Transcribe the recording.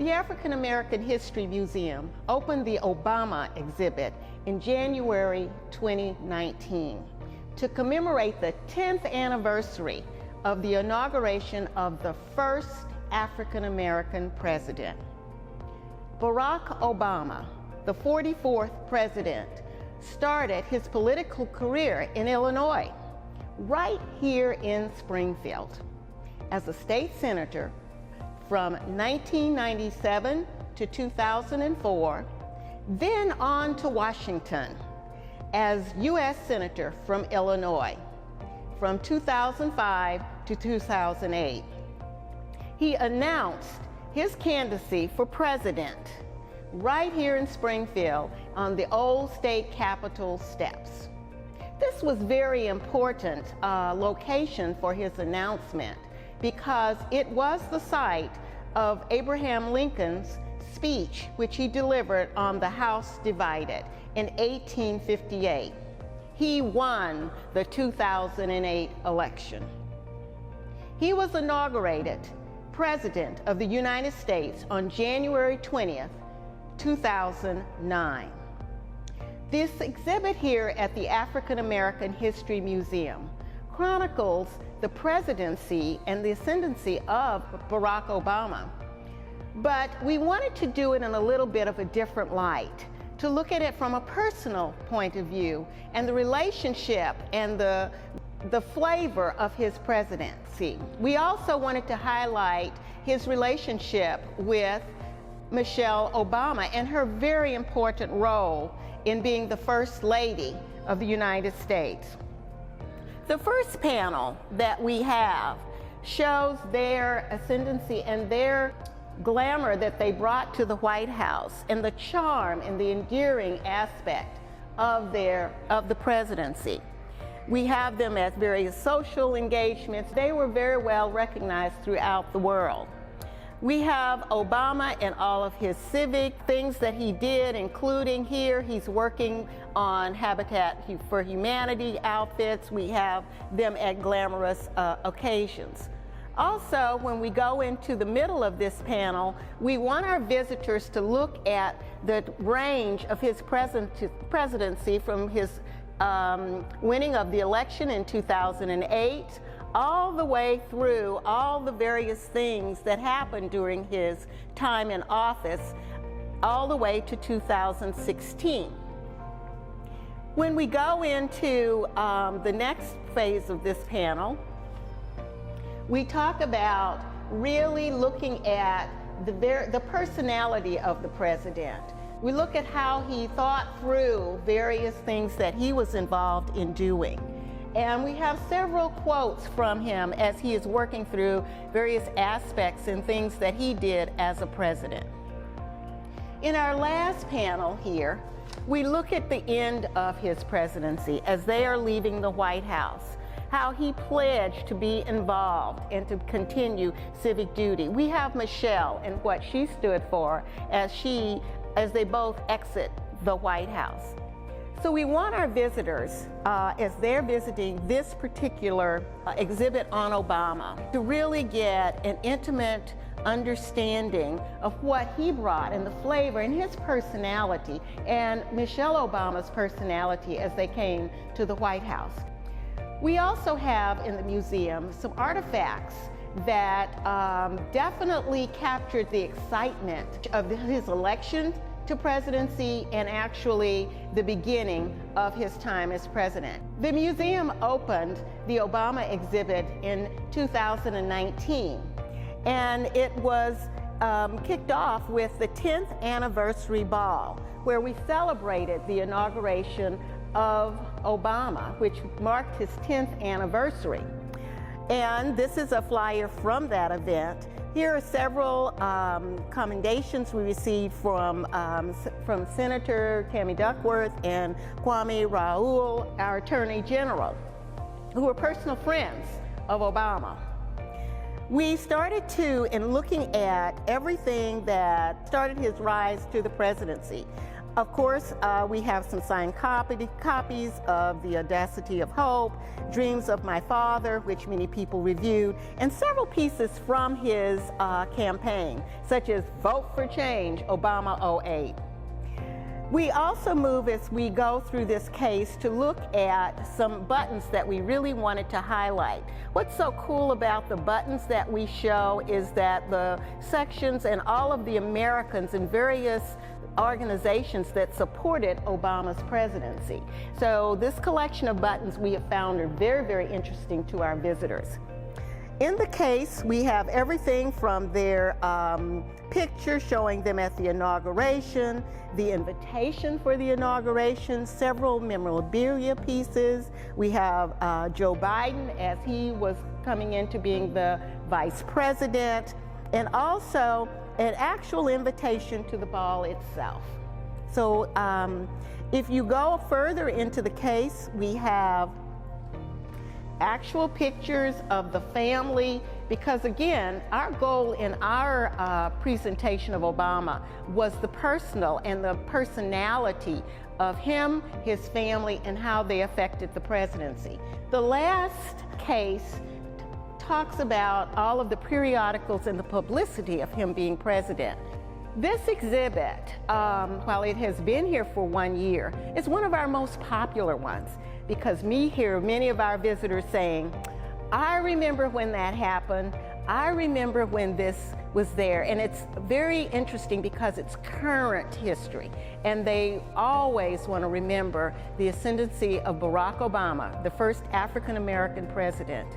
The African American History Museum opened the Obama exhibit in January 2019 to commemorate the 10th anniversary of the inauguration of the first African American president. Barack Obama, the 44th president, started his political career in Illinois, right here in Springfield, as a state senator from 1997 to 2004, then on to Washington as U.S. Senator from Illinois from 2005 to 2008. He announced his candidacy for president right here in Springfield on the old state capitol steps. This was very important location for his announcement because it was the site of Abraham Lincoln's speech, which he delivered on the House Divided in 1858. He won the 2008 election. He was inaugurated President of the United States on January 20th, 2009. This exhibit here at the African American History Museum chronicles the presidency and the ascendancy of Barack Obama. But we wanted to do it in a little bit of a different light, to look at it from a personal point of view and the relationship and the flavor of his presidency. We also wanted to highlight his relationship with Michelle Obama and her very important role in being the First Lady of the United States. The first panel that we have shows their ascendancy and their glamour that they brought to the White House and the charm and the endearing aspect of the presidency. We have them at various social engagements. They were very well recognized throughout the world. We have Obama and all of his civic things that he did, including here, he's working on Habitat for Humanity outfits. We have them at glamorous occasions. Also, when we go into the middle of this panel, we want our visitors to look at the range of his presidency from his winning of the election in 2008, all the way through all the various things that happened during his time in office, all the way to 2016. When we go into the next phase of this panel, we talk about really looking at the personality of the president. We look at how he thought through various things that he was involved in doing. And we have several quotes from him as he is working through various aspects and things that he did as a president. In our last panel here, we look at the end of his presidency as they are leaving the White House, how he pledged to be involved and to continue civic duty. We have Michelle and what she stood for as they both exit the White House. So we want our visitors, as they're visiting this particular exhibit on Obama, to really get an intimate understanding of what he brought and the flavor and his personality and Michelle Obama's personality as they came to the White House. We also have in the museum some artifacts that definitely captured the excitement of his election to presidency and actually the beginning of his time as president. The museum opened the Obama exhibit in 2019, and it was kicked off with the 10th anniversary ball, where we celebrated the inauguration of Obama, which marked his 10th anniversary. And this is a flyer from that event. Here are several commendations we received from Senator Tammy Duckworth and Kwame Raoul, our Attorney General, who were personal friends of Obama. We started in looking at everything that started his rise to the presidency. Of course, we have some signed copies of The Audacity of Hope, Dreams of My Father, which many people reviewed, and several pieces from his campaign, such as Vote for Change, Obama 08. We also move as we go through this case to look at some buttons that we really wanted to highlight. What's so cool about the buttons that we show is that the sections and all of the Americans in various organizations that supported Obama's presidency. So this collection of buttons we have found are very, very interesting to our visitors. In the case, we have everything from their picture showing them at the inauguration, the invitation for the inauguration, several memorabilia pieces. We have Joe Biden as he was coming into being the vice president, and also an actual invitation to the ball itself. So if you go further into the case, we have actual pictures of the family, because again, our goal in our presentation of Obama was the personal and the personality of him, his family, and how they affected the presidency. The last case talks about all of the periodicals and the publicity of him being president. This exhibit, while it has been here for 1 year, is one of our most popular ones, because we hear many of our visitors saying, I remember when that happened, I remember when this was there. And it's very interesting because it's current history, and they always want to remember the ascendancy of Barack Obama, the first African-American president.